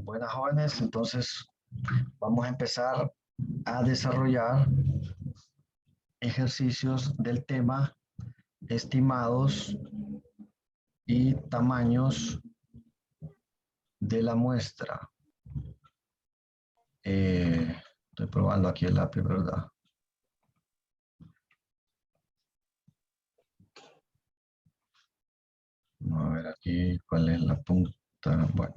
Buenas jóvenes, entonces vamos a empezar a desarrollar ejercicios del tema estimados y tamaños de la muestra. Estoy probando aquí el lápiz, ¿verdad? Vamos a ver aquí cuál es la punta. Bueno.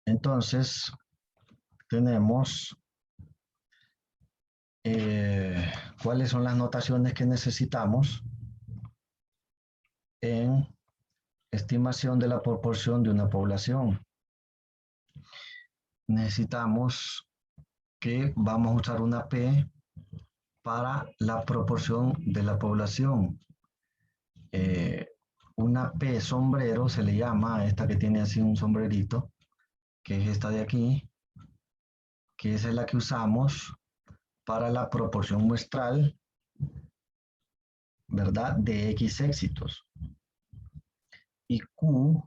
Entonces, tenemos cuáles son las notaciones que necesitamos en estimación de la proporción de una población. Necesitamos que vamos a usar una P para la proporción de la población. Una P sombrero se le llama a esta que tiene así un sombrerito, que es esta de aquí, que esa es la que usamos para la proporción muestral, ¿verdad? De X éxitos. Y Q,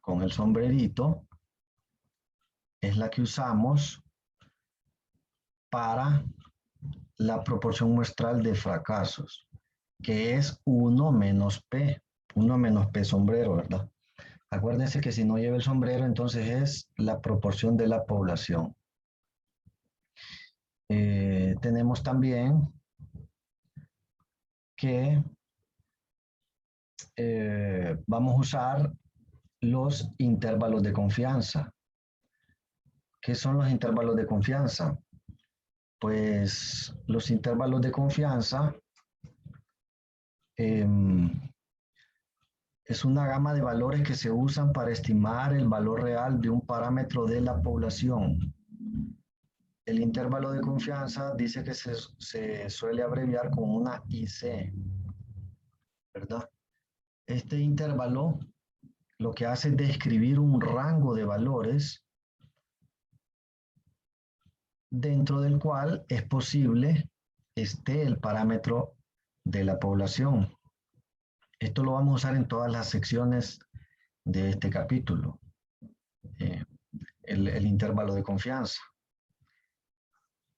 con el sombrerito, es la que usamos para la proporción muestral de fracasos, que es 1 menos P, 1 menos P sombrero, ¿verdad? Acuérdense que si no lleva el sombrero, entonces es la proporción de la población. Tenemos también que vamos a usar los intervalos de confianza. ¿Qué son los intervalos de confianza? Pues los intervalos de confianza es una gama de valores que se usan para estimar el valor real de un parámetro de la población. El intervalo de confianza dice que se suele abreviar con una IC, ¿verdad? Este intervalo lo que hace es describir un rango de valores dentro del cual es posible esté el parámetro de la población. Esto lo vamos a usar en todas las secciones de este capítulo, el intervalo de confianza,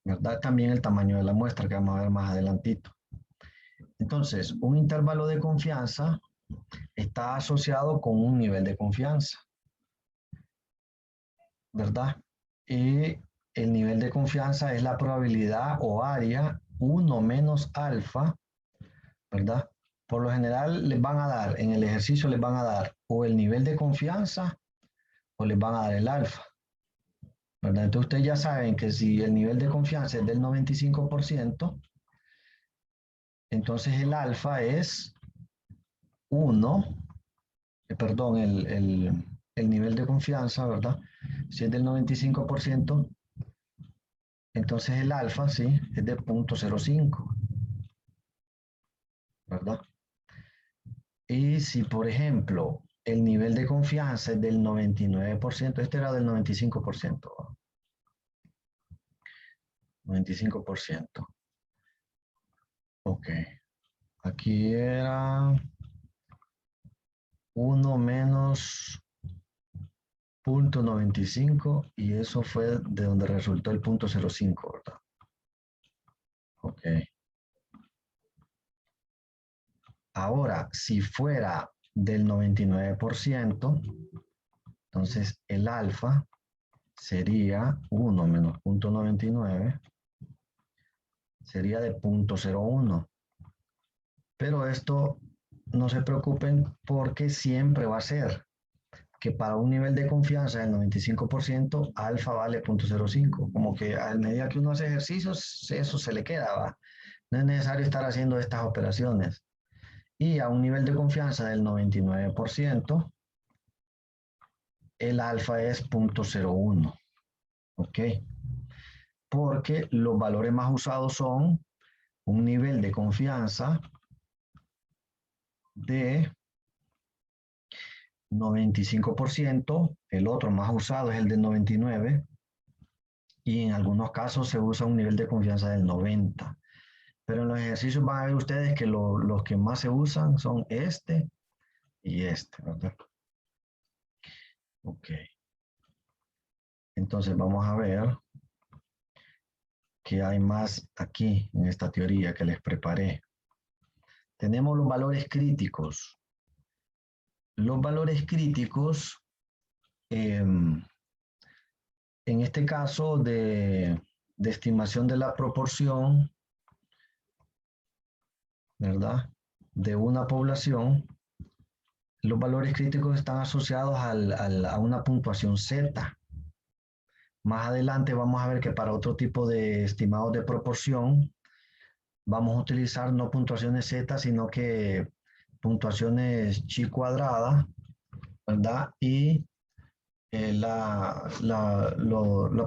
¿verdad? También el tamaño de la muestra que vamos a ver más adelantito. Entonces, un intervalo de confianza está asociado con un nivel de confianza, ¿verdad? Y el nivel de confianza es la probabilidad o área 1 menos alfa, ¿verdad? Por lo general les van a dar, en el ejercicio les van a dar o el nivel de confianza o les van a dar el alfa, ¿verdad? Entonces ustedes ya saben que si el nivel de confianza es del 95%, entonces el alfa es 1, perdón, el nivel de confianza, ¿verdad? Si es del 95%, entonces el alfa, sí, es de 0.05, ¿verdad? Y si, por ejemplo, el nivel de confianza es del 99%, este era del 95%, 95%. Ok, aquí era 1 menos 0.95 y eso fue de donde resultó el 0.05, ¿verdad? Ok. Ahora, si fuera del 99%, entonces el alfa sería 1 menos 0.99, sería de 0.01. Pero esto no se preocupen porque siempre va a ser que para un nivel de confianza del 95%, alfa vale 0.05. Como que a medida que uno hace ejercicios, eso se le queda, ¿va? No es necesario estar haciendo estas operaciones. Y a un nivel de confianza del 99%, el alfa es 0.01. ¿Ok? Porque los valores más usados son un nivel de confianza de 95%, el otro más usado es el de 99%, y en algunos casos se usa un nivel de confianza del 90%. Pero en los ejercicios van a ver ustedes que los que más se usan son este y este, ¿verdad? Ok. Entonces vamos a ver qué hay más aquí en esta teoría que les preparé. Tenemos los valores críticos. Los valores críticos, en este caso de estimación de la proporción, ¿verdad? De una población, los valores críticos están asociados a una puntuación Z. Más adelante vamos a ver que para otro tipo de estimados de proporción vamos a utilizar no puntuaciones Z, sino que puntuaciones chi cuadrada, ¿verdad? Y la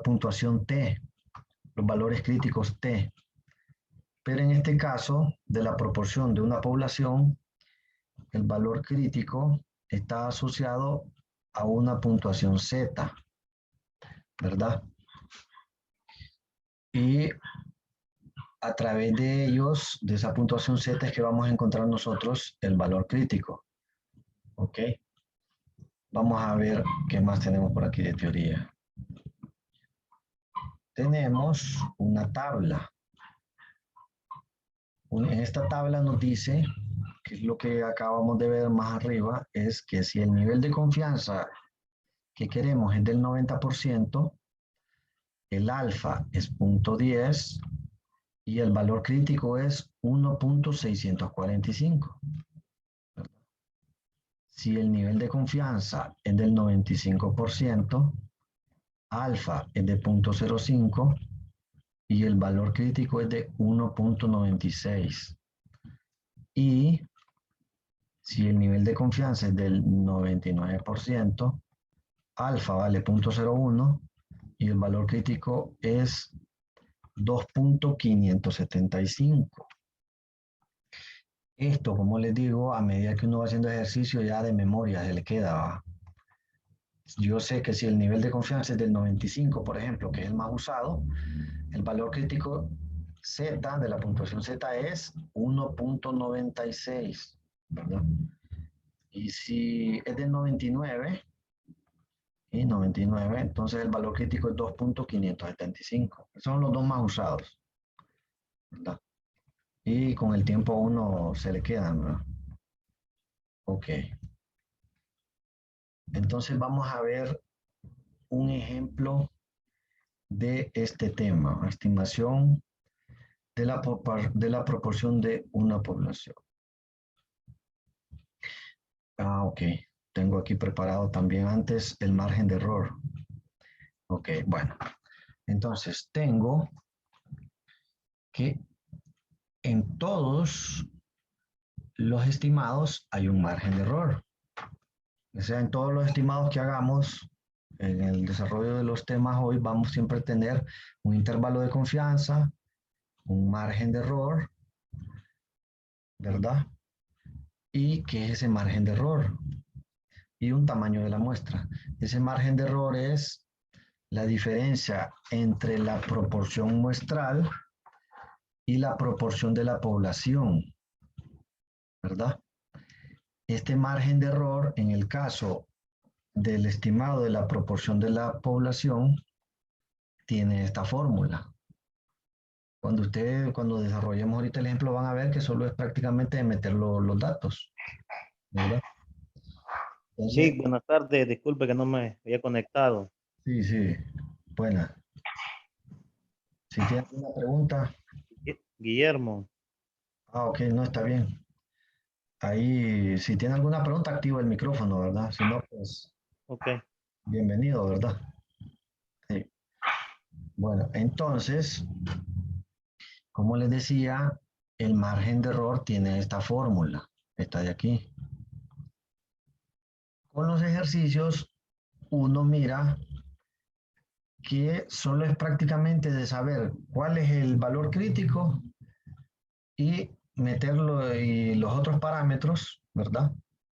puntuación T, los valores críticos T. Pero en este caso, de la proporción de una población, el valor crítico está asociado a una puntuación Z, ¿verdad? Y a través de ellos, de esa puntuación Z, es que vamos a encontrar nosotros el valor crítico. ¿Ok? Vamos a ver qué más tenemos por aquí de teoría. Tenemos una tabla. En esta tabla nos dice, que es lo que acabamos de ver más arriba, es que si el nivel de confianza que queremos es del 90%, el alfa es 0.10 y el valor crítico es 1.645. Si el nivel de confianza es del 95%, alfa es de 0.05 y el valor crítico es de 1.96. Y si el nivel de confianza es del 99%, alfa vale 0.01 y el valor crítico es 2.575. Esto, como les digo, a medida que uno va haciendo ejercicio ya de memoria se le queda. ¿Va? Yo sé que si el nivel de confianza es del 95, por ejemplo, que es el más usado, el valor crítico Z de la puntuación Z es 1.96, ¿verdad? Y si es del 99, entonces el valor crítico es 2.575. Son los dos más usados, ¿verdad? Y con el tiempo a uno se le quedan, ¿verdad? Ok. Entonces vamos a ver un ejemplo de este tema, estimación de la proporción de una población. Ok. Tengo aquí preparado también antes el margen de error. Ok, bueno. Entonces tengo que en todos los estimados hay un margen de error. O sea, en todos los estimados que hagamos en el desarrollo de los temas hoy vamos siempre a tener un intervalo de confianza, un margen de error, ¿verdad? ¿Y qué es ese margen de error? Y un tamaño de la muestra. Ese margen de error es la diferencia entre la proporción muestral y la proporción de la población, ¿verdad? Este margen de error, en el caso del estimado de la proporción de la población, tiene esta fórmula. Cuando desarrollemos ahorita el ejemplo, van a ver que solo es prácticamente meter los datos, ¿verdad? Entonces, Sí, buenas tardes. Disculpe que no me había conectado. sí, buena. Si tienen alguna pregunta, Guillermo. ok, no, está bien. Ahí, si tiene alguna pregunta, activa el micrófono, ¿verdad? Si no, pues, Ok. bienvenido, ¿verdad? Sí. Bueno, entonces, como les decía, el margen de error tiene esta fórmula, esta de aquí. Con los ejercicios, uno mira que solo es prácticamente de saber cuál es el valor crítico y meterlo y los otros parámetros, ¿verdad?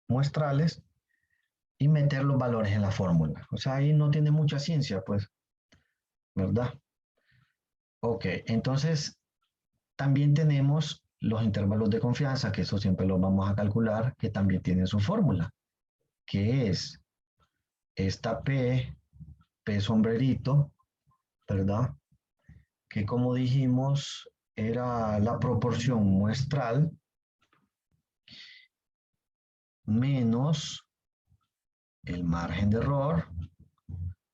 Muestrales y meter los valores en la fórmula. O sea, ahí no tiene mucha ciencia, pues, ¿verdad? Ok, entonces también tenemos los intervalos de confianza, que eso siempre los vamos a calcular, que también tienen su fórmula, que es esta P sombrerito, ¿verdad? Que como dijimos, era la proporción muestral menos el margen de error.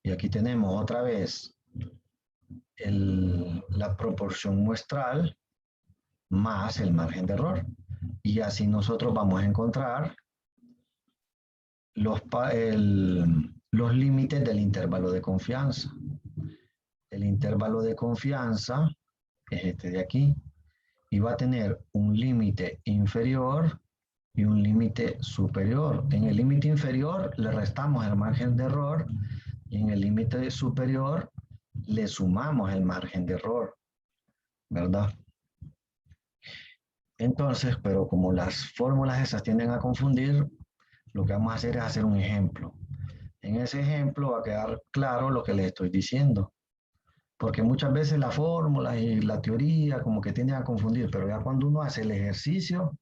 Y aquí tenemos otra vez la proporción muestral más el margen de error. Y así nosotros vamos a encontrar los límites del intervalo de confianza. El intervalo de confianza es este de aquí y va a tener un límite inferior y un límite superior. En el límite inferior le restamos el margen de error y en el límite superior le sumamos el margen de error, ¿verdad? Entonces, pero como las fórmulas esas tienden a confundir, lo que vamos a hacer es hacer un ejemplo. En ese ejemplo va a quedar claro lo que les estoy diciendo. Porque muchas veces la fórmula y la teoría como que tienden a confundir, pero ya cuando uno hace el ejercicio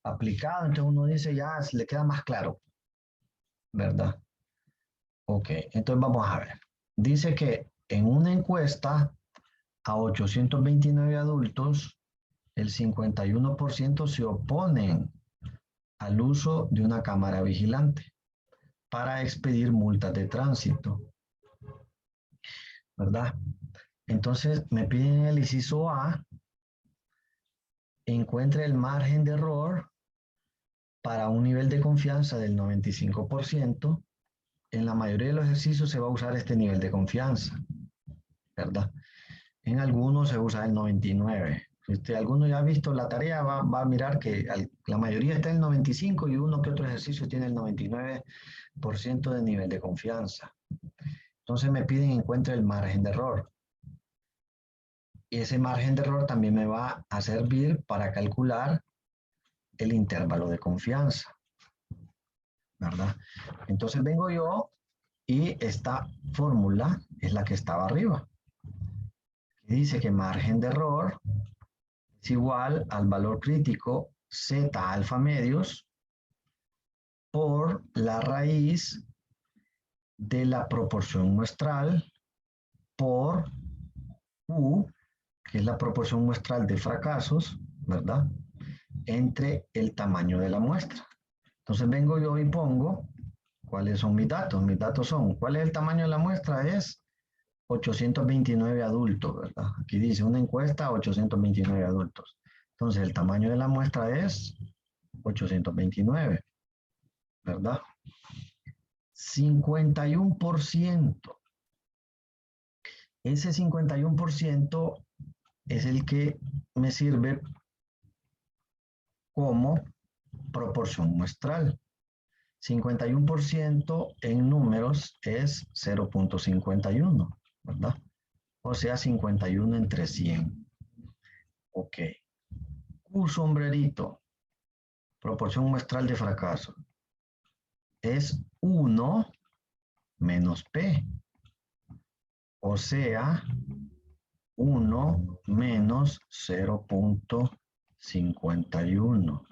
aplicado, entonces uno dice ya le queda más claro, ¿verdad? Ok, entonces vamos a ver. Dice que en una encuesta a 829 adultos, el 51% se oponen al uso de una cámara vigilante para expedir multas de tránsito, ¿verdad? Entonces me piden el inciso A, encuentre el margen de error para un nivel de confianza del 95%. En la mayoría de los ejercicios se va a usar este nivel de confianza, ¿verdad? En algunos se usa el 99%. Si alguno ya ha visto la tarea, va a mirar que la mayoría está en el 95% y uno que otro ejercicio tiene el 99% de nivel de confianza. Entonces me piden encuentre el margen de error. Y ese margen de error también me va a servir para calcular el intervalo de confianza, ¿verdad? Entonces vengo yo y esta fórmula es la que estaba arriba. Dice que margen de error es igual al valor crítico Z alfa medios por la raíz de la proporción muestral por U, que es la proporción muestral de fracasos, ¿verdad? Entre el tamaño de la muestra. Entonces vengo yo y pongo, ¿cuáles son mis datos? Mis datos son, ¿cuál es el tamaño de la muestra? Es 829 adultos, ¿verdad? Aquí dice una encuesta a 829 adultos. Entonces el tamaño de la muestra es 829, ¿verdad? 51%. Ese 51% es el que me sirve como proporción muestral. 51% en números es 0.51, ¿verdad? O sea, 51 entre 100. Ok. Q sombrerito, proporción muestral de fracaso, es 1 menos P. O sea, 1 menos 0.51,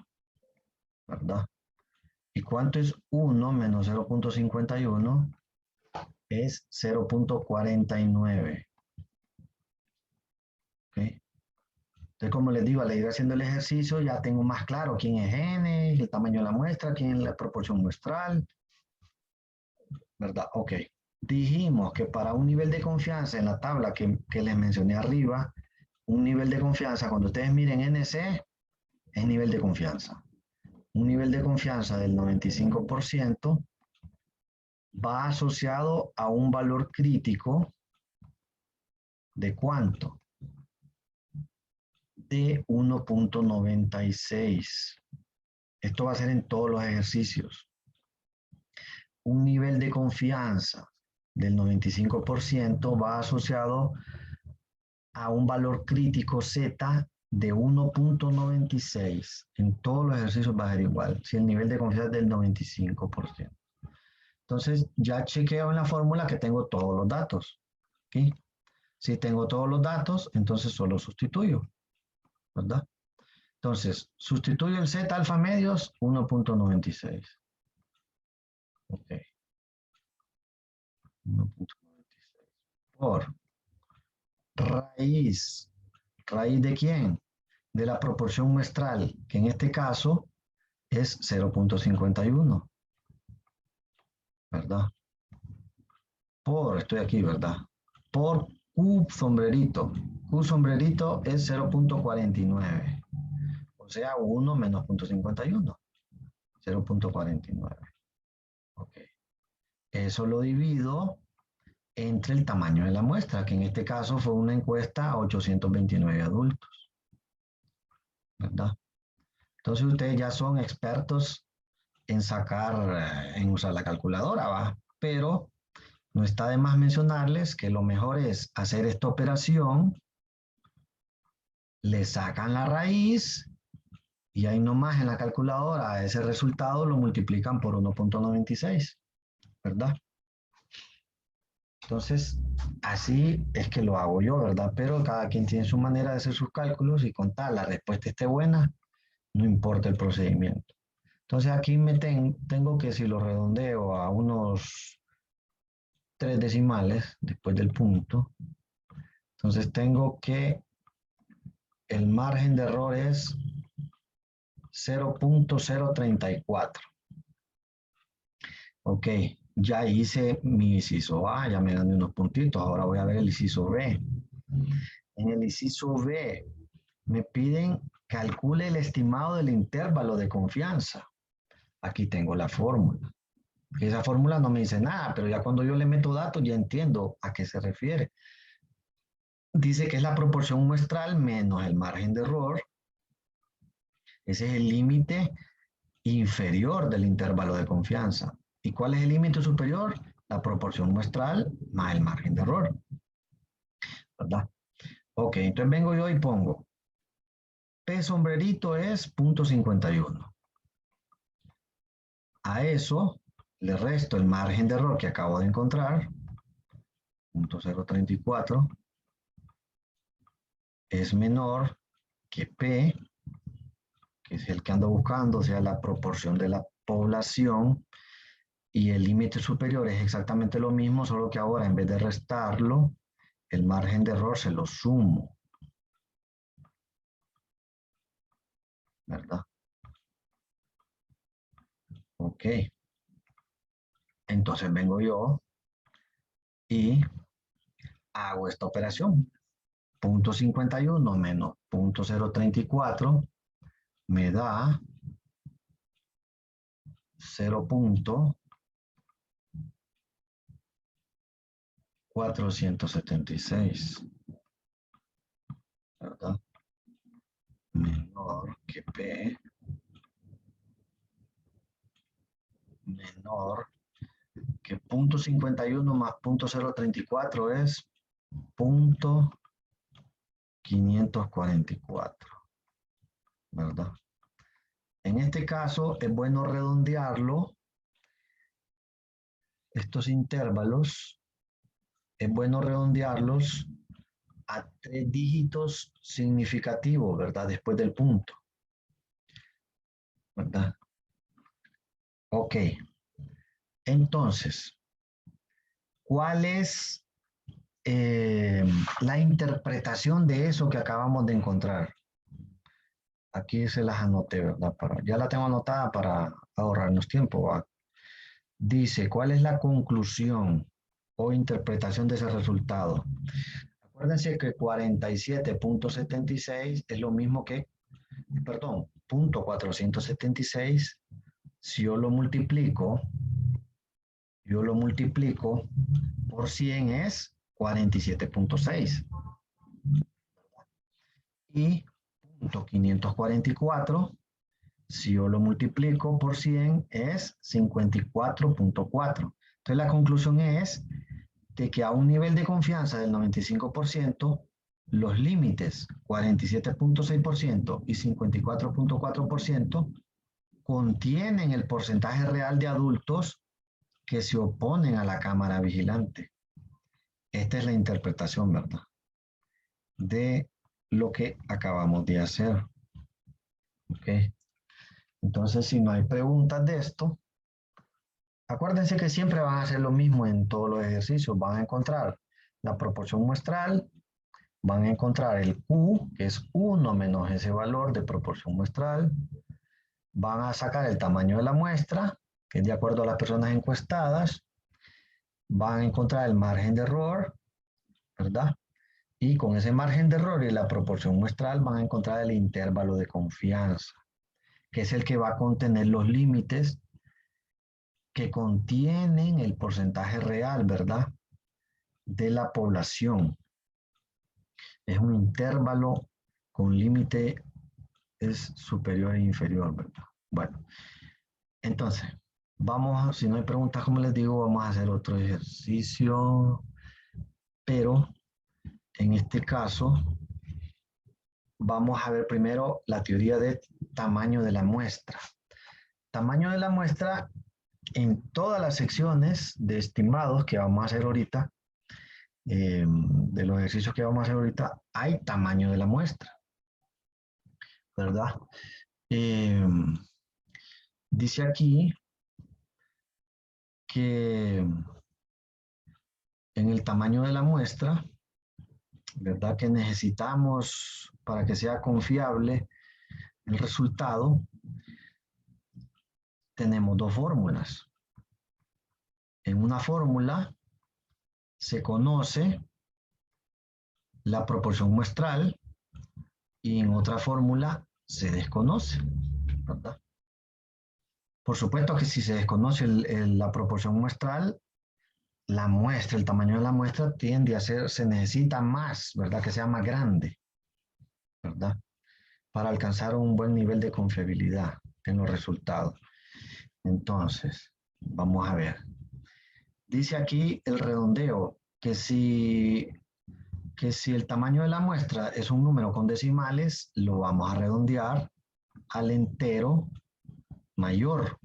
¿verdad? ¿Y cuánto es 1 menos 0.51? Es 0.49. ¿Okay? Entonces, como les digo, al ir haciendo el ejercicio ya tengo más claro quién es N, el tamaño de la muestra, quién es la proporción muestral, ¿verdad? Ok. Dijimos que para un nivel de confianza en la tabla que les mencioné arriba, un nivel de confianza, cuando ustedes miren NC, es nivel de confianza. Un nivel de confianza del 95% va asociado a un valor crítico de ¿cuánto? De 1.96. Esto va a ser en todos los ejercicios. Un nivel de confianza del 95% va asociado a un valor crítico Z de 1.96. En todos los ejercicios va a ser igual, si el nivel de confianza es del 95%. Entonces ya chequeo en la fórmula que tengo todos los datos. ¿Okay? Si tengo todos los datos, entonces solo sustituyo, ¿verdad? Entonces, sustituyo el Z alfa medios 1.96. Ok. 1.96 por raíz. ¿Raíz de quién? De la proporción muestral, que en este caso es 0.51, ¿verdad? Por, estoy aquí, ¿verdad? Por Q sombrerito. Q sombrerito es 0.49. O sea, 1 menos 0.51. 0.49. Ok. Eso lo divido entre el tamaño de la muestra, que en este caso fue una encuesta a 829 adultos, ¿verdad? Entonces ustedes ya son expertos en sacar, en usar la calculadora, ¿va? Pero no está de más mencionarles que lo mejor es hacer esta operación, le sacan la raíz y ahí nomás en la calculadora ese resultado lo multiplican por 1.96, ¿verdad? Entonces, así es que lo hago yo, ¿verdad? Pero cada quien tiene su manera de hacer sus cálculos y con tal la respuesta esté buena, no importa el procedimiento. Entonces aquí tengo que si lo redondeo a unos 3 decimales después del punto, entonces tengo que el margen de error es 0.034. Ok, ya hice mi inciso A, ya me gané unos puntitos, ahora voy a ver el inciso B. En el inciso B me piden calcule el estimado del intervalo de confianza. Aquí tengo la fórmula. Esa fórmula no me dice nada, pero ya cuando yo le meto datos ya entiendo a qué se refiere. Dice que es la proporción muestral menos el margen de error. Ese es el límite inferior del intervalo de confianza. ¿Y cuál es el límite superior? La proporción muestral más el margen de error, ¿verdad? Ok, entonces vengo yo y pongo P sombrerito es 0.51. A eso le resto el margen de error que acabo de encontrar, 0.034, es menor que P, que es el que ando buscando, o sea, la proporción de la población, y el límite superior es exactamente lo mismo, solo que ahora en vez de restarlo, el margen de error se lo sumo, ¿verdad? Ok. Entonces vengo yo y hago esta operación. 0.51 menos 0.034 me da 0.476, ¿verdad? Menor que P, menor que 0.51 más 0.034 es 0.544, ¿verdad? En este caso es bueno redondearlo, estos intervalos, es bueno redondearlos a 3 dígitos significativos, ¿verdad? Después del punto, ¿verdad? Ok. Entonces, ¿cuál es la interpretación de eso que acabamos de encontrar? Aquí se las anoté, ¿verdad? Ya la tengo anotada para ahorrarnos tiempo, ¿va? Dice, ¿cuál es la conclusión o interpretación de ese resultado? Acuérdense que 47.76 es lo mismo que, perdón, 0.476, si yo lo multiplico por 100 es 47.6. Y 0.544, si yo lo multiplico por 100 es 54.4. Entonces la conclusión es de que a un nivel de confianza del 95%, los límites 47.6% y 54.4% contienen el porcentaje real de adultos que se oponen a la cámara vigilante. Esta es la interpretación, ¿verdad? De lo que acabamos de hacer. ¿Ok? Entonces, si no hay preguntas de esto, Acuérdense que siempre van a hacer lo mismo en todos los ejercicios. Van a encontrar la proporción muestral, van a encontrar el Q, que es 1 menos ese valor de proporción muestral. Van a sacar el tamaño de la muestra, que es de acuerdo a las personas encuestadas. Van a encontrar el margen de error, ¿verdad? Y con ese margen de error y la proporción muestral van a encontrar el intervalo de confianza, que es el que va a contener los límites que contienen el porcentaje real, ¿verdad? De la población. Es un intervalo con límite es superior e inferior, ¿verdad? Bueno, entonces, vamos, si no hay preguntas, como les digo, vamos a hacer otro ejercicio, pero en este caso vamos a ver primero la teoría de tamaño de la muestra. Tamaño de la muestra en todas las secciones de estimados que vamos a hacer ahorita, de los ejercicios que vamos a hacer ahorita, hay tamaño de la muestra, ¿verdad? Dice aquí que en el tamaño de la muestra, ¿verdad? Que necesitamos para que sea confiable el resultado, tenemos dos fórmulas. En una fórmula se conoce la proporción muestral y en otra fórmula se desconoce, ¿verdad? Por supuesto que si se desconoce la proporción muestral, la muestra, el tamaño de la muestra tiende a ser, se necesita más, ¿verdad? Que sea más grande, ¿verdad? Para alcanzar un buen nivel de confiabilidad en los resultados. Entonces, vamos a ver. Dice aquí el redondeo que si el tamaño de la muestra es un número con decimales, lo vamos a redondear al entero mayor,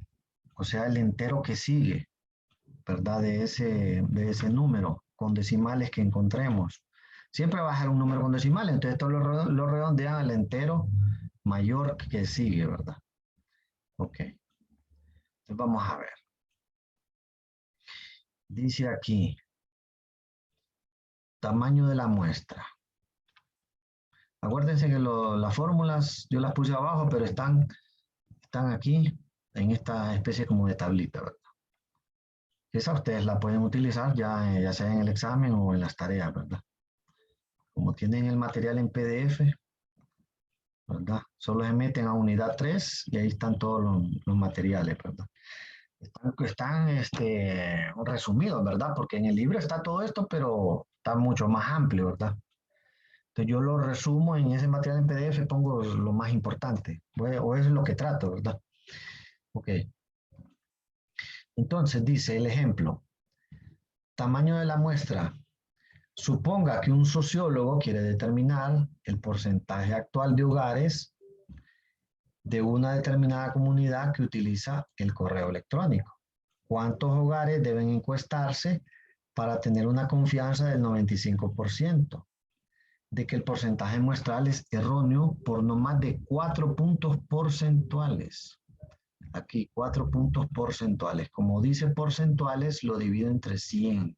o sea, el entero que sigue, ¿verdad? De ese número con decimales que encontremos. Siempre va a ser un número con decimales, entonces esto lo redondean al entero mayor que sigue, ¿verdad? Ok. Entonces vamos a ver. Dice aquí, tamaño de la muestra. Acuérdense que las fórmulas yo las puse abajo, pero están aquí en esta especie como de tablita, ¿verdad? Esa ustedes la pueden utilizar ya sea en el examen o en las tareas, ¿verdad? Como tienen el material en PDF, ¿verdad? Solo se meten a unidad 3 y ahí están todos los materiales, ¿verdad? Están resumidos, ¿verdad? Porque en el libro está todo esto, pero está mucho más amplio, ¿verdad? Entonces yo lo resumo en ese material en PDF, pongo lo más importante, o es lo que trato, ¿verdad? Ok. Entonces dice el ejemplo, tamaño de la muestra. Suponga que un sociólogo quiere determinar el porcentaje actual de hogares de una determinada comunidad que utiliza el correo electrónico. ¿Cuántos hogares deben encuestarse para tener una confianza del 95% de que el porcentaje muestral es erróneo por no más de 4 puntos porcentuales? Aquí, 4 puntos porcentuales. Como dice porcentuales, lo divido entre 100.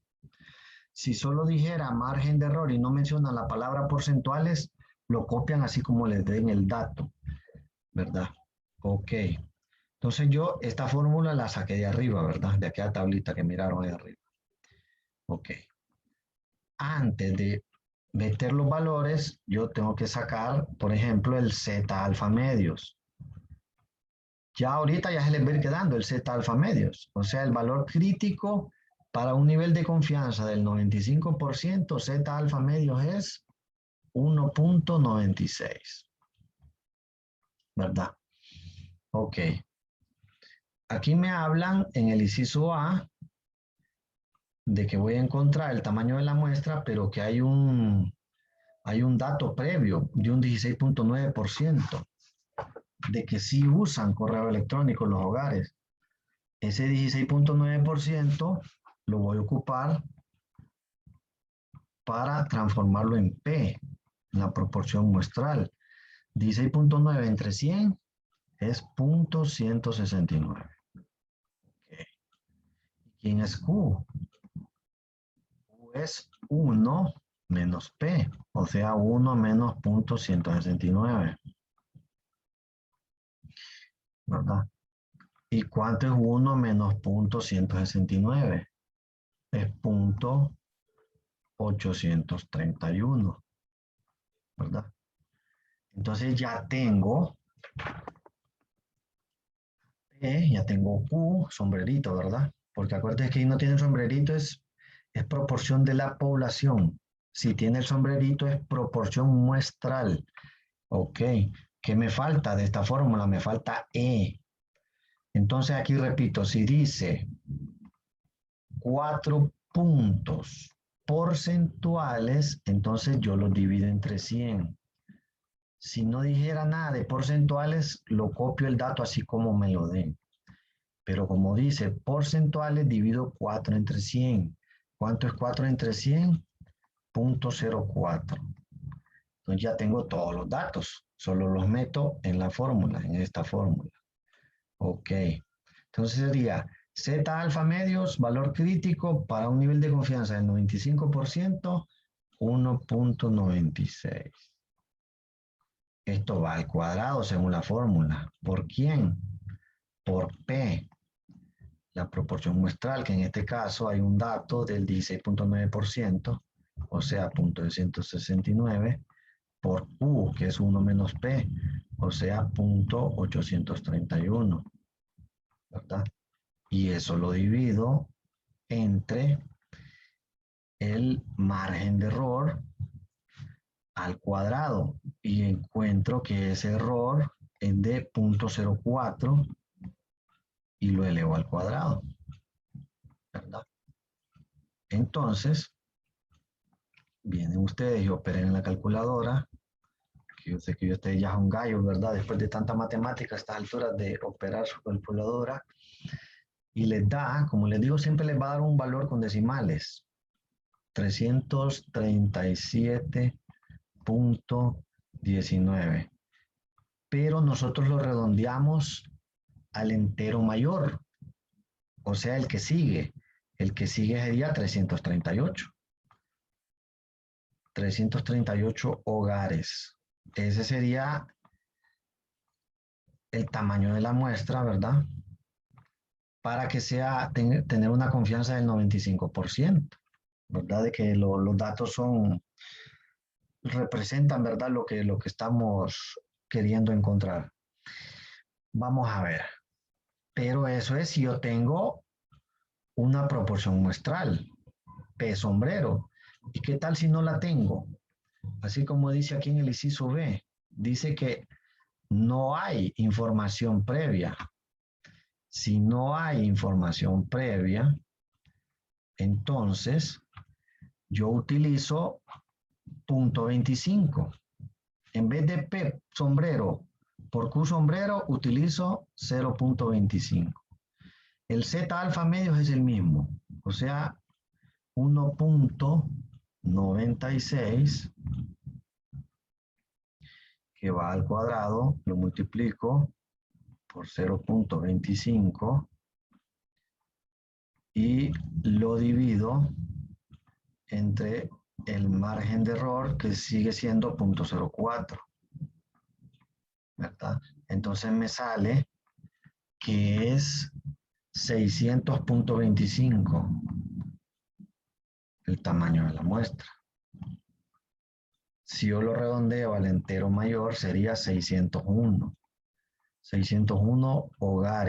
Si solo dijera margen de error y no menciona la palabra porcentuales, lo copian así como les den el dato, ¿verdad? Ok. Entonces yo esta fórmula la saqué de arriba, ¿verdad? De aquella tablita que miraron ahí arriba. Ok. Antes de meter los valores, yo tengo que sacar, por ejemplo, el Z alfa medios. Ya ahorita ya se les va a ir quedando el Z alfa medios. O sea, el valor crítico para un nivel de confianza del 95%, Z alfa medios es 1.96. ¿Verdad? Ok. Aquí me hablan en el inciso A de que voy a encontrar el tamaño de la muestra, pero que hay un dato previo de un 16.9% de que sí usan correo electrónico en los hogares. Ese 16.9% lo voy a ocupar para transformarlo en P, en la proporción muestral. 16.9 entre 100 es 0.169. Okay. ¿Quién es Q? Q es 1 menos P, o sea, 1 menos 0.169, ¿verdad? ¿Y cuánto es 1 menos 0.169? Es 0.831, ¿verdad? Entonces ya tengo P, ya tengo Q, sombrerito, ¿verdad? Porque acuérdense que ahí no tiene sombrerito, es proporción de la población. Si tiene el sombrerito es proporción muestral. Ok, ¿qué me falta de esta fórmula? Me falta E. Entonces aquí repito, si dice 4 puntos porcentuales, entonces yo los divido entre 100. Si no dijera nada de porcentuales, lo copio el dato así como me lo den. Pero como dice porcentuales, divido 4 entre 100. ¿Cuánto es 4 entre 100? 0.04. Entonces ya tengo todos los datos. Solo los meto en la fórmula, en esta fórmula. Ok. Entonces sería Z alfa medios, valor crítico para un nivel de confianza del 95%, 1.96. Esto va al cuadrado según la fórmula. ¿Por quién? Por P, la proporción muestral, que en este caso hay un dato del 16.9%, o sea, 0.269, por Q, que es 1 menos P, o sea, 0.831, ¿verdad? Y eso lo divido entre el margen de error al cuadrado y encuentro que ese error es de 0.04 y lo elevo al cuadrado, ¿verdad? Entonces, vienen ustedes y operen en la calculadora, que yo sé que ustedes ya son gallos, ¿verdad? Después de tanta matemática a estas alturas de operar su calculadora, y les da, como les digo, siempre les va a dar un valor con decimales, 337.19. Pero nosotros lo redondeamos al entero mayor, o sea, el que sigue. El que sigue sería 338. 338 hogares. Ese sería el tamaño de la muestra, ¿verdad? Para que sea tener una confianza del 95%, ¿verdad? De que los datos representan, ¿verdad? Lo que estamos queriendo encontrar. Vamos a ver. Pero eso es si yo tengo una proporción muestral, P sombrero. ¿Y qué tal si no la tengo? Así como dice aquí en el inciso B, dice que no hay información previa. Si no hay información previa, entonces yo utilizo punto 25. En vez de P sombrero por Q sombrero, utilizo 0.25. El Z alfa medios es el mismo, o sea, 1.96 que va al cuadrado, lo multiplico por 0.25 y lo divido entre el margen de error que sigue siendo 0.04, ¿verdad? Entonces me sale que es 600.25 el tamaño de la muestra. Si yo lo redondeo al entero mayor sería 601. 601 hogares.